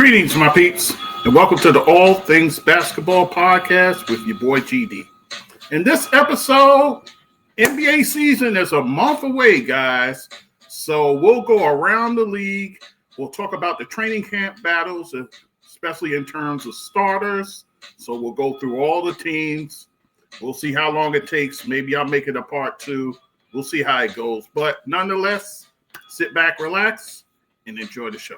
Greetings, my peeps, and welcome to the All Things Basketball Podcast with your boy GD. In this episode, NBA season is a month away, guys. So we'll go around the league. We'll talk about the training camp battles, especially in terms of starters. So we'll go through all the teams. We'll see how long it takes. Maybe I'll make it a part two. We'll see how it goes. But nonetheless, sit back, relax, and enjoy the show.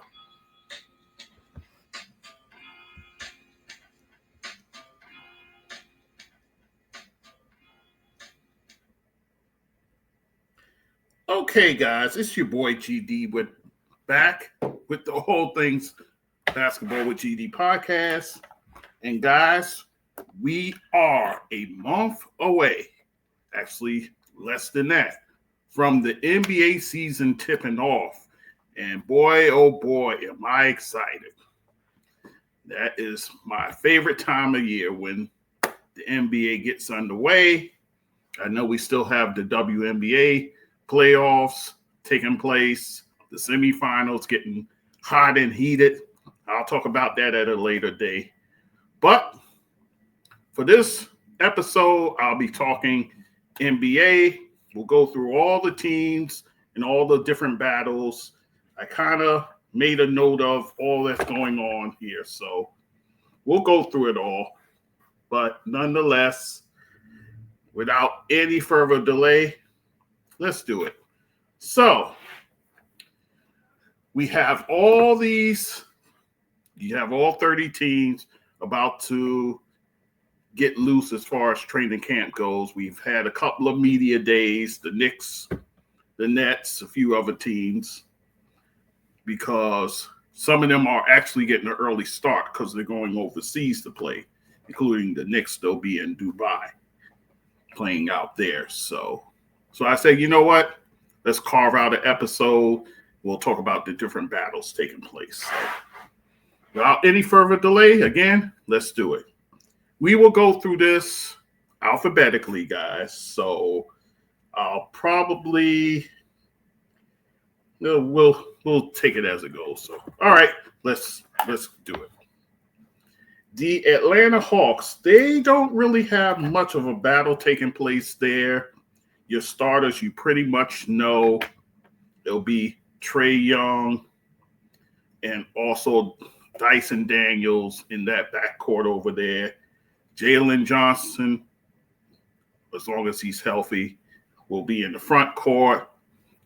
Okay, guys, it's your boy GD back with the Whole Things Basketball with GD podcast. And guys, we are a month away, actually less than that, from the NBA season tipping off. And boy, oh boy, am I excited. That is my favorite time of year when the NBA gets underway. I know we still have the WNBA playoffs taking place, the semifinals getting hot and heated. I'll talk about that at a later day. But for this episode, I'll be talking NBA. We'll go through all the teams and all the different battles. I kind of made a note of all that's going on here. So we'll go through it all. But nonetheless, without any further delay, let's do it. So we have all these, you have all 30 teams about to get loose as far as training camp goes. We've had a couple of media days, the Knicks, the Nets, a few other teams, because some of them are actually getting an early start because they're going overseas to play, including the Knicks. They'll be in Dubai playing out there. So I say, you know what? Let's carve out an episode. We'll talk about the different battles taking place. So, without any further delay, again, let's do it. We will go through this alphabetically, guys. So I'll probably we'll take it as it goes. So all right, let's do it. The Atlanta Hawks, they don't really have much of a battle taking place there. Your starters, you pretty much know. It'll be Trae Young and also Dyson Daniels in that backcourt over there. Jalen Johnson, as long as he's healthy, will be in the front court.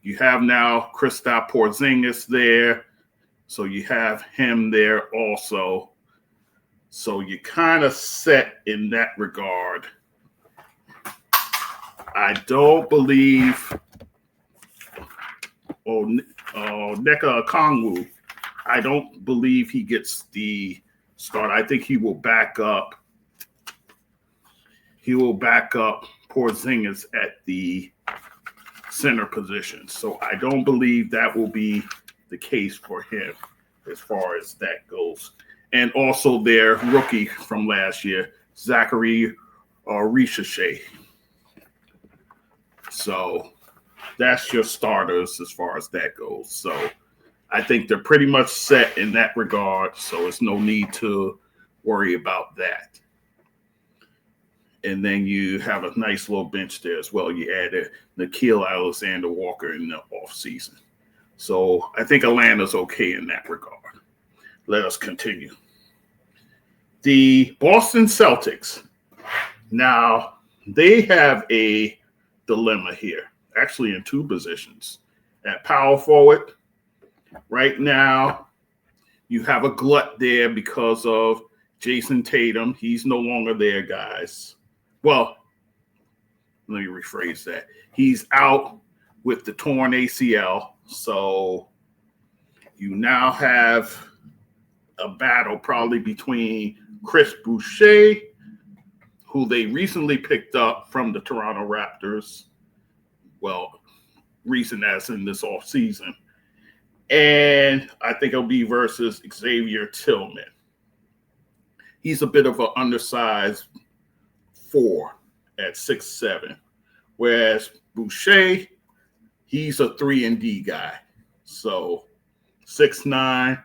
You have now Kristaps Porzingis there, so you have him there also. So you're kind of set in that regard. I don't believe Nneka Okongwu, I don't believe he gets the start. I think he will back up. He will back up Porzingis at the center position. So I don't believe that will be the case for him as far as that goes. And also their rookie from last year, Zachary Ricochet. So that's your starters as far as that goes. So I think they're pretty much set in that regard. So it's no need to worry about that. And then you have a nice little bench there as well. You added Nickeil Alexander-Walker in the offseason. So I think Atlanta's okay in that regard. Let us continue. The Boston Celtics. Now, they have a dilemma here, actually in two positions. At power forward, right now, you have a glut there because of Jason Tatum. He's no longer there, guys. Well, let me rephrase that. He's out with the torn ACL. So you now have a battle probably between Chris Boucher, who they recently picked up from the Toronto Raptors. Well, recent as in this offseason. And I think it'll be versus Xavier Tillman. He's a bit of an undersized 4 at 6'7", whereas Boucher, he's a 3-and-D guy. So 6'9",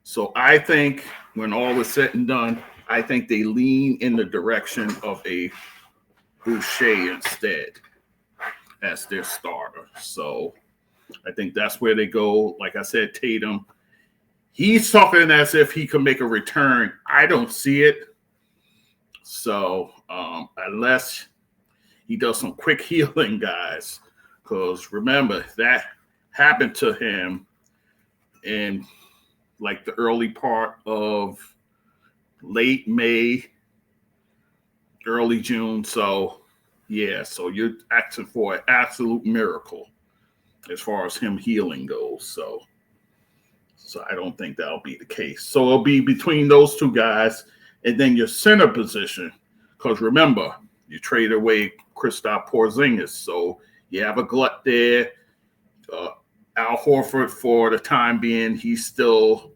So I think when all is said and done, I think they lean in the direction of a Boucher instead as their starter. So I think that's where they go. Like I said, Tatum, he's talking as if he could make a return. I don't see it. So unless he does some quick healing, guys, because remember that happened to him in like the early part of late May, early June. So yeah, so you're asking for an absolute miracle as far as him healing goes. So I don't think that'll be the case. So it'll be between those two guys, and then your center position. Because remember, you trade away Kristaps Porzingis, so you have a glut there. Al Horford, for the time being, he's still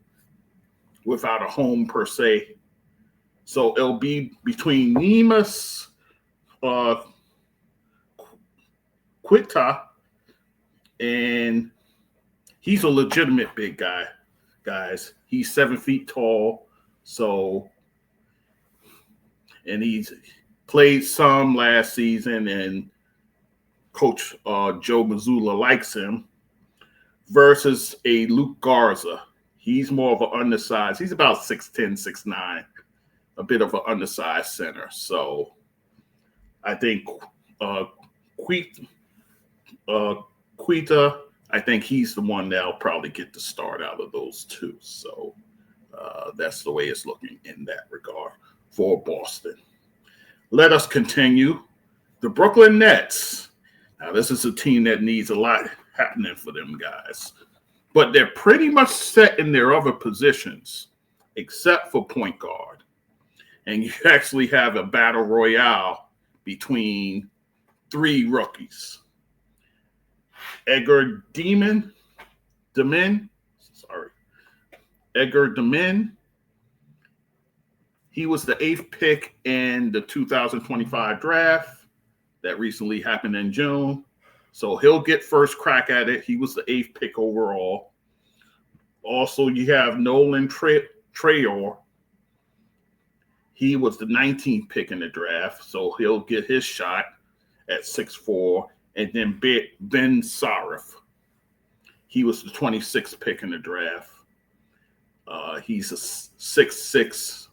without a home per se. So it'll be between Nemus, Quita, and he's a legitimate big guy, guys. He's 7 feet tall. So, and he's played some last season, and Coach Joe Mazzulla likes him, versus a Luke Garza. He's more of an undersized. He's about 6'10", 6'9", a bit of an undersized center. So I think Quita, I think he's the one that'll probably get the start out of those two. So that's the way it's looking in that regard for Boston. Let us continue. The Brooklyn Nets. Now, this is a team that needs a lot happening for them guys. But they're pretty much set in their other positions, except for point guard. And you actually have a battle royale between three rookies. Edgar Demin. He was the 8th pick in the 2025 draft that recently happened in June. So he'll get first crack at it. He was the 8th pick overall. Also, you have Nolan Trayor. He was the 19th pick in the draft, so he'll get his shot at 6'4". And then Ben Sarif. He was the 26th pick in the draft. He's a 6'6".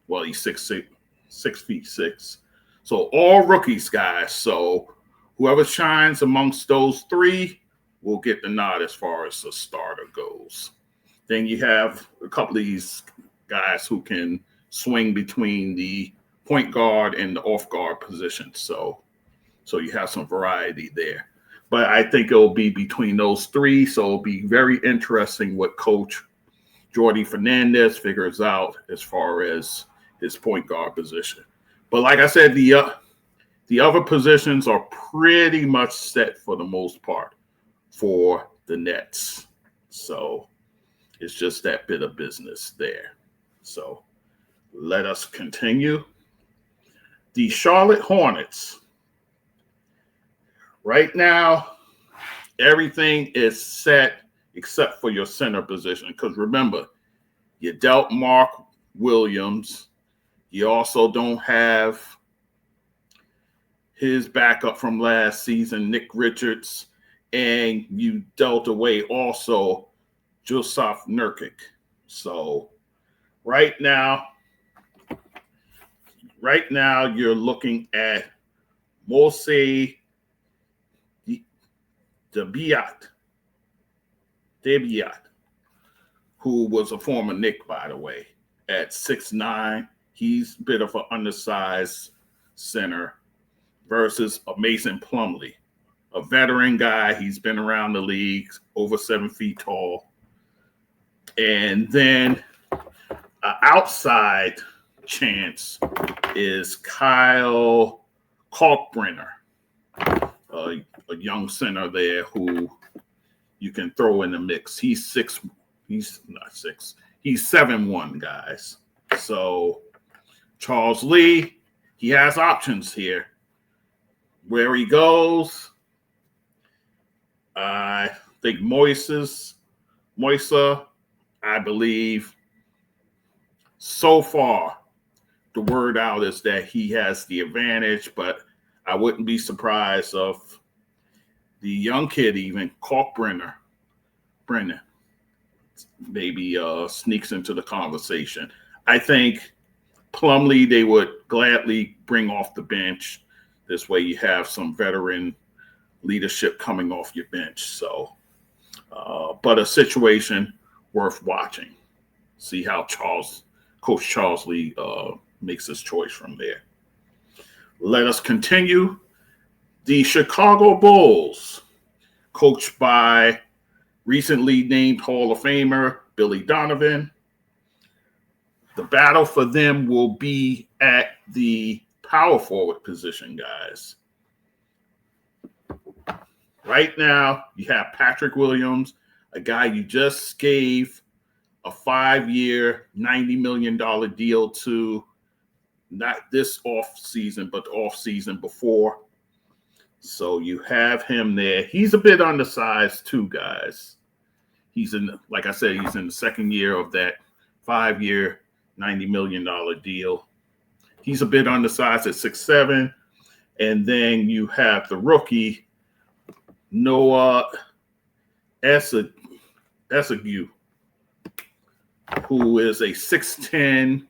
Well, he's 6'6". So all rookies, guys. So whoever shines amongst those three will get the nod as far as the starter goes. Then you have a couple of these guys who can swing between the point guard and the off guard position. So you have some variety there. But I think it'll be between those three. So it'll be very interesting what Coach Jordi Fernandez figures out as far as his point guard position. But like I said, the other positions are pretty much set for the most part for the Nets. So it's just that bit of business there. So let us continue. The Charlotte Hornets. Right now, everything is set except for your center position. Because remember, you dealt Mark Williams. You also don't have his backup from last season, Nick Richards. And you dealt away also Joseph Nurkic. So right now you're looking at Mose Debiat, who was a former Knick, by the way, at 6'9". He's a bit of an undersized center versus a Mason Plumlee, a veteran guy. He's been around the league, over 7 feet tall. And then an outside chance is Kyle Kalkbrenner, a young center there who you can throw in the mix. He's 7'1", guys. So Charles Lee, he has options here. Where he goes, I think Moisa, I believe, So far, the word out is that he has the advantage, but I wouldn't be surprised if the young kid, even Brennan, maybe sneaks into the conversation. I think Plumlee, they would gladly bring off the bench. This way you have some veteran leadership coming off your bench. So, but a situation worth watching. See how Coach Charles Lee makes his choice from there. Let us continue. The Chicago Bulls, coached by recently named Hall of Famer Billy Donovan. The battle for them will be at the power forward position, guys. Right now, you have Patrick Williams, a guy you just gave a 5-year, $90 million deal to, not this off season, but the off season before. So you have him there. He's a bit undersized too, guys. He's like I said, he's in the second year of that 5-year, $90 million deal. He's a bit undersized at 6'7". And then you have the rookie, Noah Essegiu, who is a 6'10"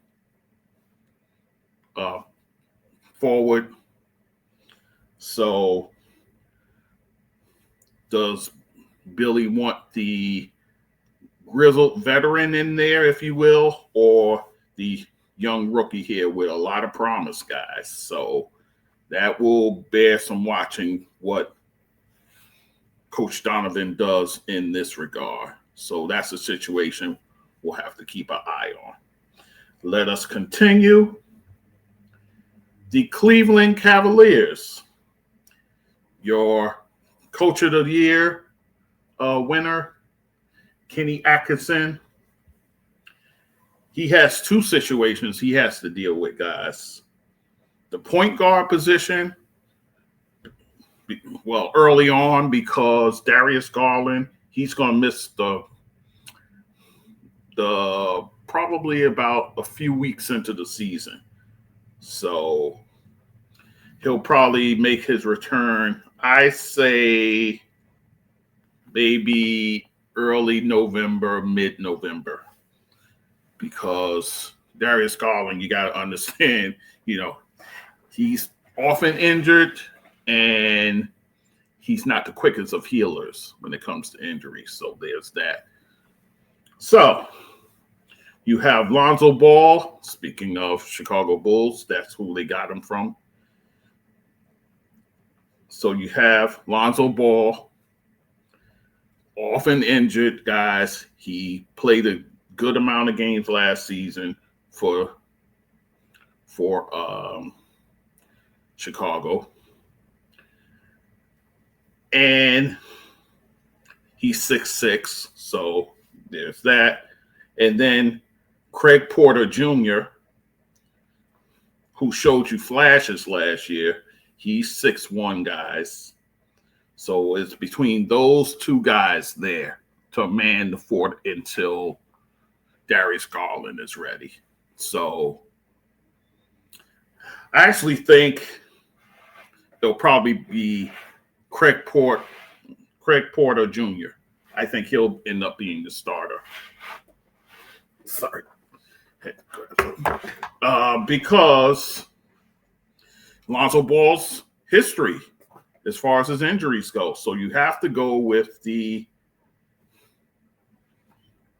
forward. So does Billy want the grizzled veteran in there, if you will, or the young rookie here with a lot of promise, guys? So that will bear some watching what Coach Donovan does in this regard. So that's a situation we'll have to keep an eye on. Let us continue. The Cleveland Cavaliers, your Coach of the Year winner, Kenny Atkinson. He has two situations he has to deal with, guys. The point guard position, well, early on, because Darius Garland, he's going to miss the probably about a few weeks into the season. So he'll probably make his return, I say, maybe early November, mid-November, because Darius Garland, you got to understand, he's often injured and he's not the quickest of healers when it comes to injuries. So there's that. So you have Lonzo Ball. Speaking of Chicago Bulls, that's who they got him from. So you have Lonzo Ball, often injured, guys. He played a good amount of games last season for Chicago. And he's 6'6", so there's that. And then Craig Porter Jr., who showed you flashes last year, he's 6'1", guys. So it's between those two guys there to man the fort until Darius Garland is ready. So I actually think it'll probably be Craig Porter Jr. I think he'll end up being the starter. Sorry. Because Lonzo Ball's history as far as his injuries go. So you have to go with the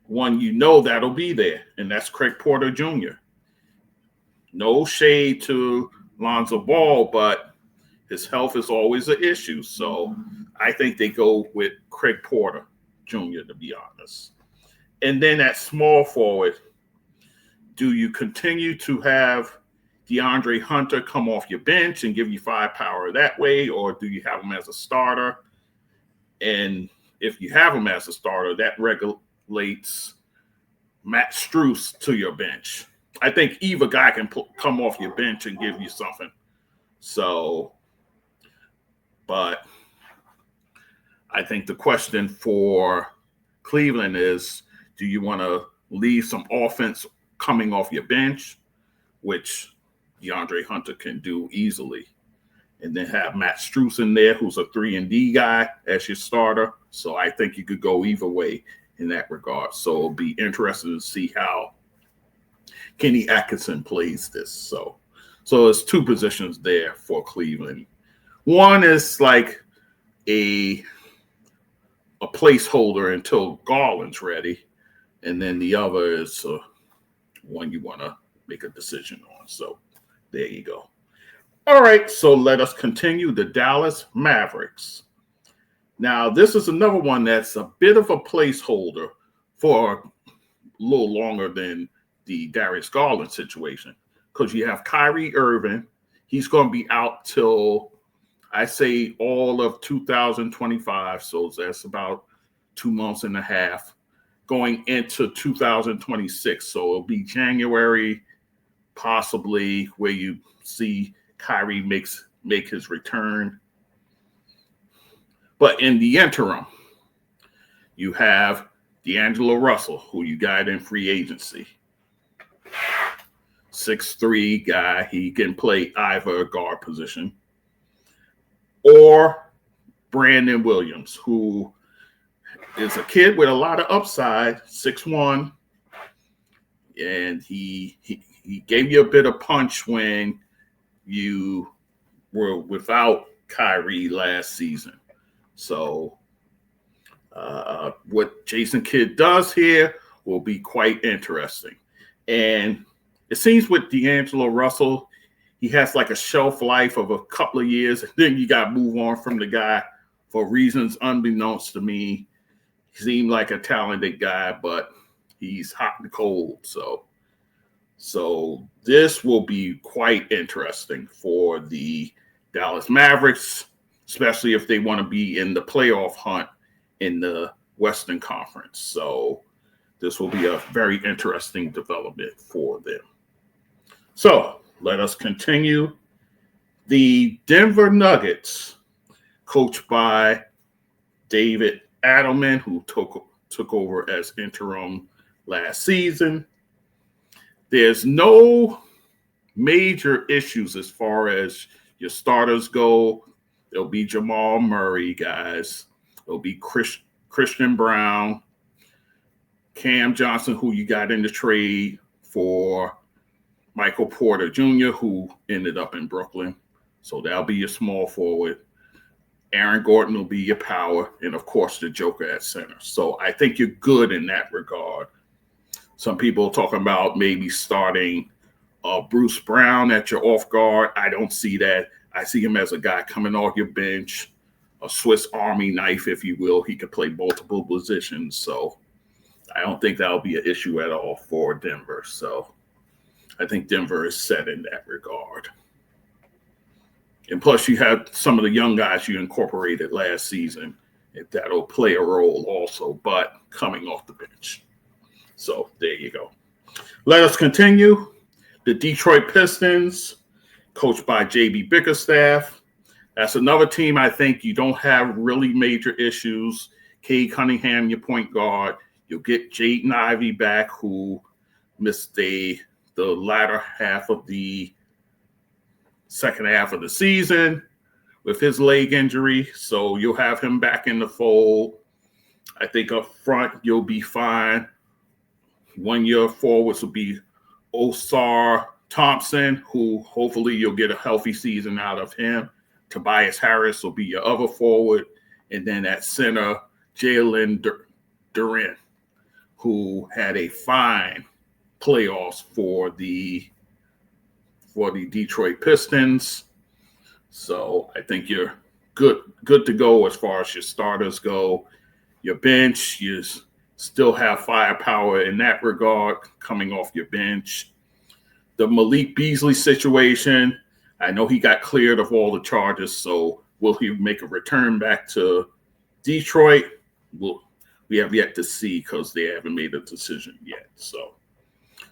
one that'll be there, and that's Craig Porter Jr. No shade to Lonzo Ball, but his health is always an issue. So I think they go with Craig Porter Jr., to be honest. And then at small forward, do you continue to have DeAndre Hunter come off your bench and give you firepower that way, or do you have him as a starter? And if you have him as a starter, that regulates Matt Strus to your bench. I think either guy can come off your bench and give you something. So, but I think the question for Cleveland is, do you want to leave some offense coming off your bench, which DeAndre Hunter can do easily. And then have Matt Strus in there, who's a 3-and-D guy as your starter. So I think you could go either way in that regard. So it'll be interesting to see how Kenny Atkinson plays this. So there's two positions there for Cleveland. One is like a placeholder until Garland's ready. And then the other is one you want to make a decision on. So there you go. All right, so let us continue. The Dallas Mavericks. Now, this is another one that's a bit of a placeholder for a little longer than the Darius Garland situation, because you have Kyrie Irving. He's going to be out till, I say, all of 2025, so that's about 2 months and a half, going into 2026. So it'll be January, possibly, where you see Kyrie make his return. But in the interim, you have D'Angelo Russell, who you got in free agency. 6'3" guy. He can play either guard position. Or Brandon Williams, who is a kid with a lot of upside, 6'1". And he gave you a bit of punch when you were without Kyrie last season. So what Jason Kidd does here will be quite interesting. And it seems with D'Angelo Russell, he has like a shelf life of a couple of years, and then you got to move on from the guy for reasons unbeknownst to me. He seemed like a talented guy, but he's hot and cold. So this will be quite interesting for the Dallas Mavericks, especially if they want to be in the playoff hunt in the Western Conference. So this will be a very interesting development for them. So let us continue. The Denver Nuggets, coached by David Adelman, who took over as interim last season. There's no major issues as far as your starters go. There'll be Jamal Murray, guys. There'll be Christian Brown, Cam Johnson, who you got in the trade for Michael Porter Jr., who ended up in Brooklyn. So that'll be your small forward. Aaron Gordon will be your power, and, of course, the Joker at center. So I think you're good in that regard. Some people talking about maybe starting Bruce Brown at your off guard. I don't see that. I see him as a guy coming off your bench, a Swiss Army knife, if you will. He could play multiple positions. So I don't think that'll be an issue at all for Denver. So I think Denver is set in that regard. And plus, you have some of the young guys you incorporated last season. That'll play a role also, but coming off the bench. So there you go. Let us continue. The Detroit Pistons, coached by J.B. Bickerstaff. That's another team I think you don't have really major issues. Cade Cunningham, your point guard. You'll get Jaden Ivey back, who missed the latter half of the second half of the season with his leg injury. So you'll have him back in the fold. I think up front you'll be fine. One year forwards will be Osar Thompson, who hopefully you'll get a healthy season out of him. Tobias Harris will be your other forward. And then at center, Jalen Duren, who had a fine playoffs for the Detroit Pistons. So I think you're good to go as far as your starters go. Your bench, you still have firepower in that regard coming off your bench. The Malik Beasley situation, I know he got cleared of all the charges, so will he make a return back to Detroit? We have yet to see because they haven't made a decision yet.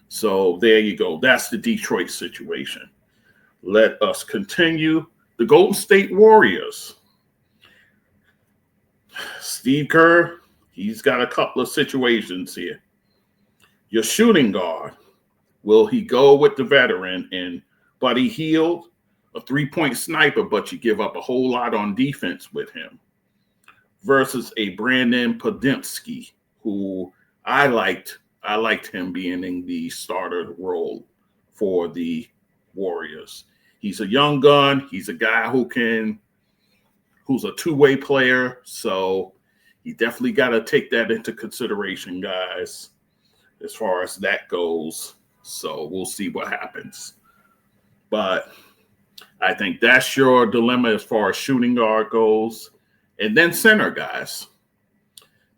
So there you go. That's the Detroit situation. Let us continue. The Golden State Warriors. Steve Kerr, he's got a couple of situations here. Your shooting guard, Will he go with the veteran and Buddy Hield, a three-point sniper, but you give up a whole lot on defense with him, versus a Brandon Podemski, who I liked him being in the starter role for the Warriors. He's a young gun. He's a guy who's a two-way player. So you definitely got to take that into consideration, guys, as far as that goes. So we'll see what happens. But I think that's your dilemma as far as shooting guard goes. And then center, guys.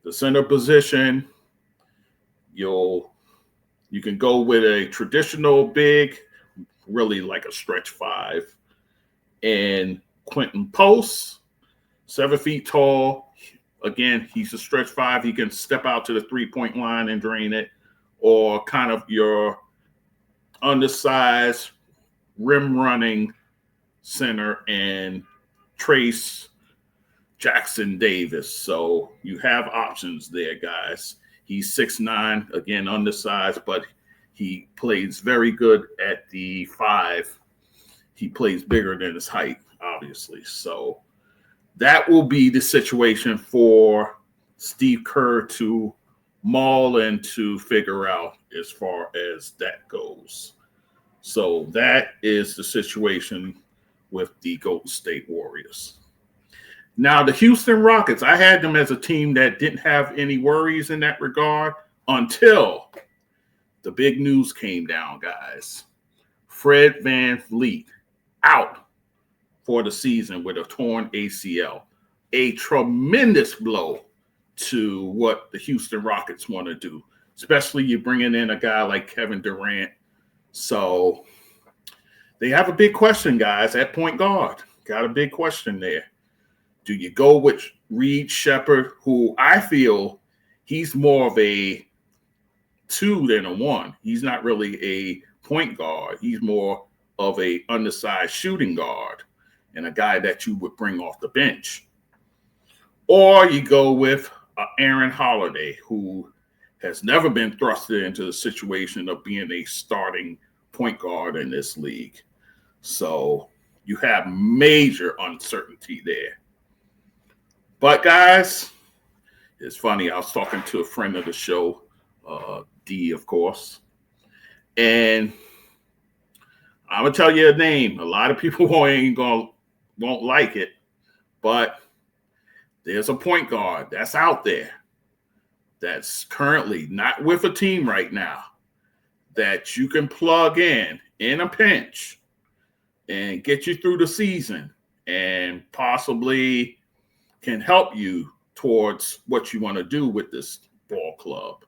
The center position, you can go with a traditional big, really like a stretch five, and Quentin Post, 7 feet tall. Again, he's a stretch five. He can step out to the three-point line and drain it, or kind of your undersized rim running center and Trace Jackson Davis. So you have options there, guys. He's 6'9", again, undersized, but he plays very good at the 5. He plays bigger than his height, obviously. So that will be the situation for Steve Kerr to maul and to figure out as far as that goes. So that is the situation with the Golden State Warriors. Now, the Houston Rockets, I had them as a team that didn't have any worries in that regard until the big news came down, guys. Fred VanVleet out for the season with a torn ACL. A tremendous blow to what the Houston Rockets want to do, especially you bringing in a guy like Kevin Durant. So they have a big question, guys, at point guard. Got a big question there. Do you go with Reed Shepherd, who I feel he's more of a 2 than a 1. He's not really a point guard. He's more of a undersized shooting guard and a guy that you would bring off the bench. Or you go with Aaron Holiday, who has never been thrusted into the situation of being a starting point guard in this league. So you have major uncertainty there. But, guys, it's funny. I was talking to a friend of the show, D, of course. And I'm going to tell you a name. A lot of people won't like it. But there's a point guard that's out there that's currently not with a team right now that you can plug in a pinch and get you through the season and possibly can help you towards what you want to do with this ball club.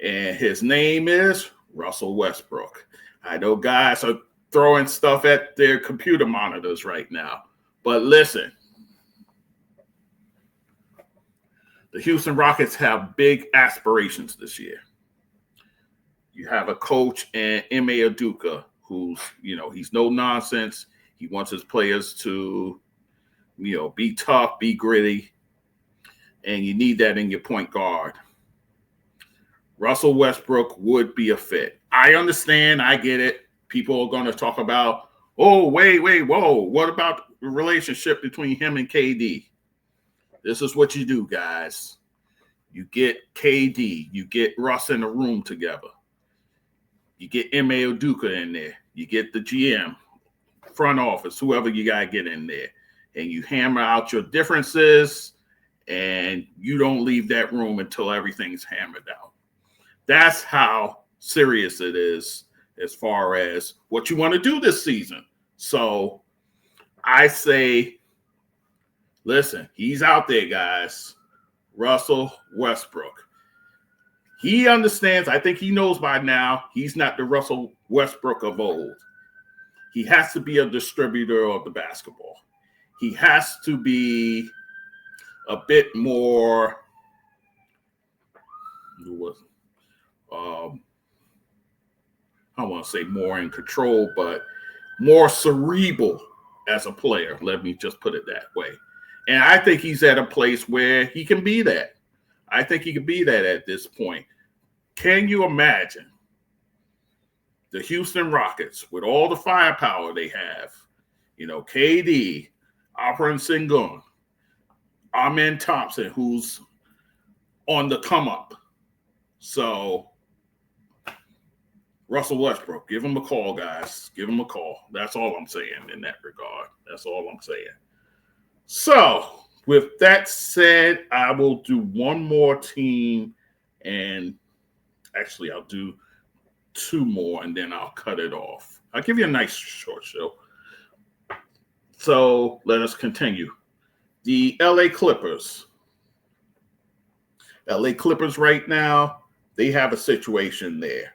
And his name is Russell Westbrook. I know guys are throwing stuff at their computer monitors right now, but listen, the Houston Rockets have big aspirations this year. You have a coach in Ime Udoka who's, he's no nonsense. He wants his players to, be tough, be gritty, and you need that in your point guard. Russell Westbrook would be a fit. I understand. I get it. People are going to talk about, whoa, what about the relationship between him and KD? This is what you do, guys. You get KD. You get Russ in a room together. You get Ime Udoka in there. You get the GM, front office, whoever you got to get in there. And you hammer out your differences, and you don't leave that room until everything's hammered out. That's how serious it is as far as what you want to do this season. So I say, listen, he's out there, guys. Russell Westbrook. He understands. I think he knows by now he's not the Russell Westbrook of old. He has to be a distributor of the basketball. He has to be a bit more, I want to say more in control, but more cerebral as a player. Let me just put it that way. And I think he's at a place where he can be that. I think he can be that at this point. Can you imagine the Houston Rockets, with all the firepower they have, KD, Alperen Sengun, Amen Thompson, who's on the come up. So Russell Westbrook, give him a call, guys. Give him a call. That's all I'm saying in that regard. That's all I'm saying. So with that said, I will do one more team, and actually I'll do two more, and then I'll cut it off. I'll give you a nice short show. So let us continue. The LA Clippers. LA Clippers right now, they have a situation there.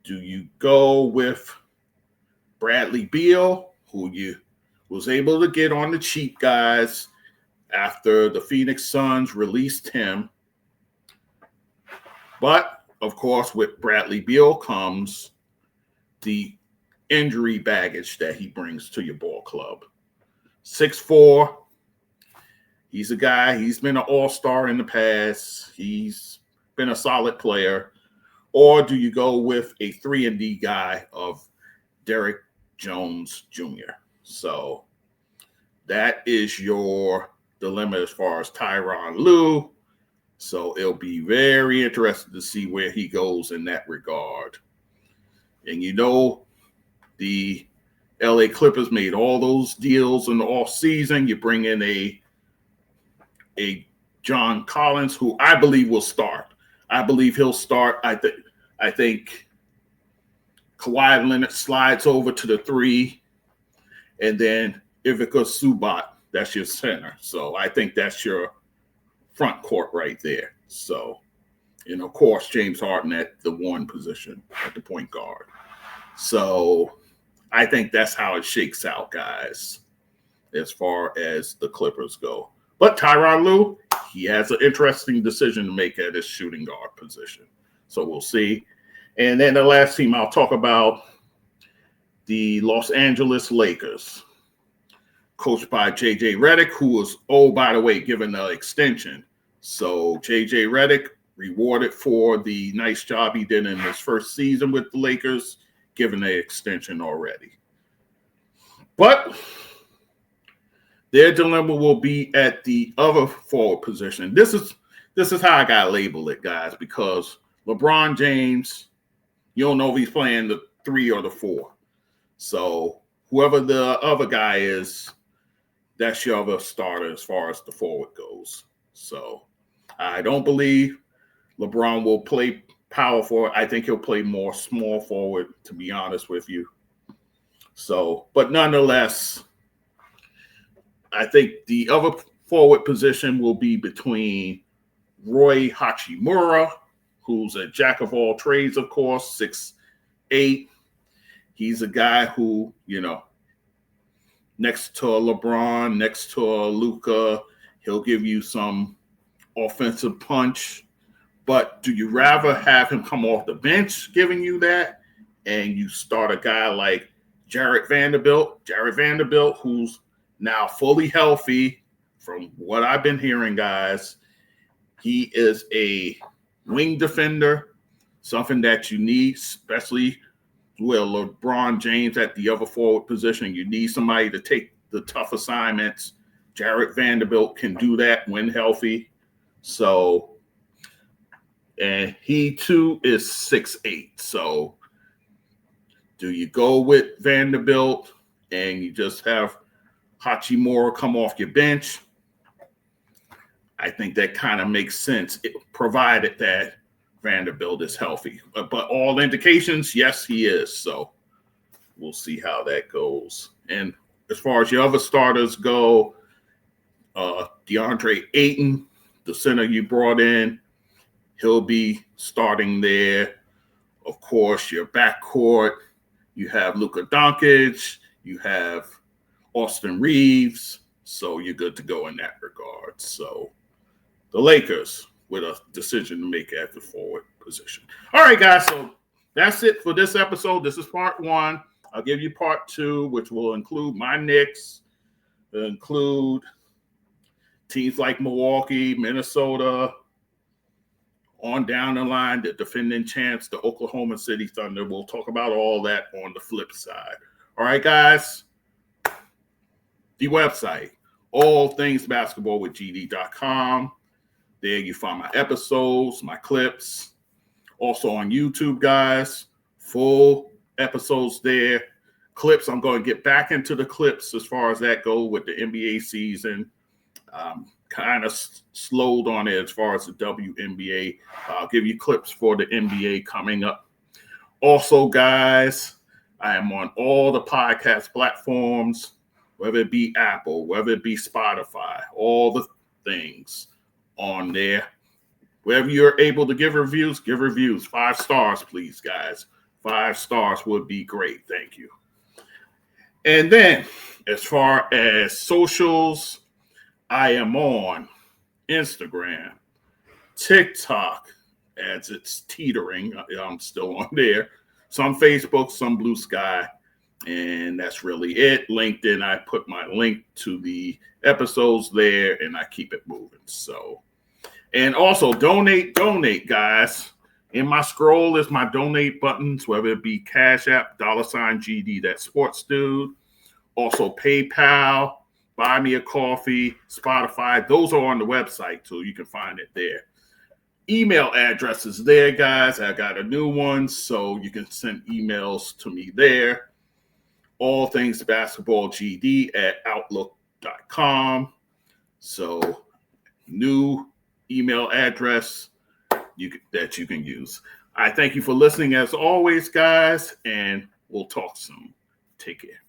Do you go with Bradley Beal, who you was able to get on the cheap, guys, after the Phoenix Suns released him? But, of course, with Bradley Beal comes the injury baggage that he brings to your ball club. 6'4". He's a guy, he's been an all-star in the past. He's been a solid player. Or do you go with a 3-and-D guy of Derrick Jones Jr.? So that is your dilemma as far as Tyronn Lue. So it'll be very interesting to see where he goes in that regard. And the LA Clippers made all those deals in the offseason. You bring in a John Collins, who I believe will start. I believe he'll start. I think Kawhi Leonard slides over to the 3, and then Ivica Zubac, that's your center. So I think that's your front court right there. So, and of course, James Harden at the 1 position at the point guard. So I think that's how it shakes out, guys, as far as the Clippers go. But Tyronn Lue, he has an interesting decision to make at his shooting guard position. So we'll see. And then the last team I'll talk about, the Los Angeles Lakers, coached by J.J. Redick, who was, by the way, given the extension. So J.J. Redick rewarded for the nice job he did in his first season with the Lakers, given the extension already. But their dilemma will be at the other forward position. This is how I got to label it, guys, because LeBron James, you don't know if he's playing the 3 or the 4. So whoever the other guy is, that's your other starter as far as the forward goes. So I don't believe LeBron will play power forward. I think he'll play more small forward, to be honest with you. So, but nonetheless, I think the other forward position will be between Roy Hachimura, who's a jack of all trades, of course, 6'8". He's a guy who, next to LeBron, next to Luka, he'll give you some offensive punch. But do you rather have him come off the bench giving you that, and you start a guy like Jarred Vanderbilt? Jarred Vanderbilt, who's now fully healthy, from what I've been hearing, guys. He is a wing defender, something that you need, especially with LeBron James at the other forward position. You need somebody to take the tough assignments. Jarred Vanderbilt can do that when healthy. So, and he too is 6'8". So do you go with Vanderbilt and you just have Hachimura come off your bench? I think that kind of makes sense, provided that Vanderbilt is healthy. But all indications, yes, he is. So we'll see how that goes. And as far as your other starters go, DeAndre Ayton, the center you brought in, he'll be starting there. Of course, your backcourt, you have Luka Doncic, you have Austin Reeves, so you're good to go in that regard. So the Lakers with a decision to make at the forward position. All right, guys, so that's it for this episode. This is part 1. I'll give you part 2, which will include my Knicks, include teams like Milwaukee, Minnesota, on down the line, the defending champs, the Oklahoma City Thunder. We'll talk about all that on the flip side. All right, guys. The website, all things basketball with gd.com. There you find my episodes, my clips. Also on YouTube, guys, full episodes there. Clips, I'm going to get back into the clips as far as that goes with the NBA season. Kind of slowed on it as far as the WNBA. I'll give you clips for the NBA coming up. Also, guys, I am on all the podcast platforms, whether it be Apple, whether it be Spotify, all the things on there. Wherever you're able to give reviews, give reviews. 5 stars, please, guys. 5 stars would be great. Thank you. And then, as far as socials, I am on Instagram, TikTok, as it's teetering. I'm still on there. Some Facebook, some Blue Sky. And that's really it. LinkedIn, I put my link to the episodes there, and I keep it moving. So, and also donate, guys. In my scroll is my donate buttons, whether it be CashApp, $GD, also PayPal, Buy Me a Coffee, Spotify. Those are on the website too. You can find it there. Email address is there, guys. I got a new one, so you can send emails to me there. All things basketball GD at outlook.com. So new email address that you can use. I thank you for listening as always, guys, and we'll talk soon. Take care.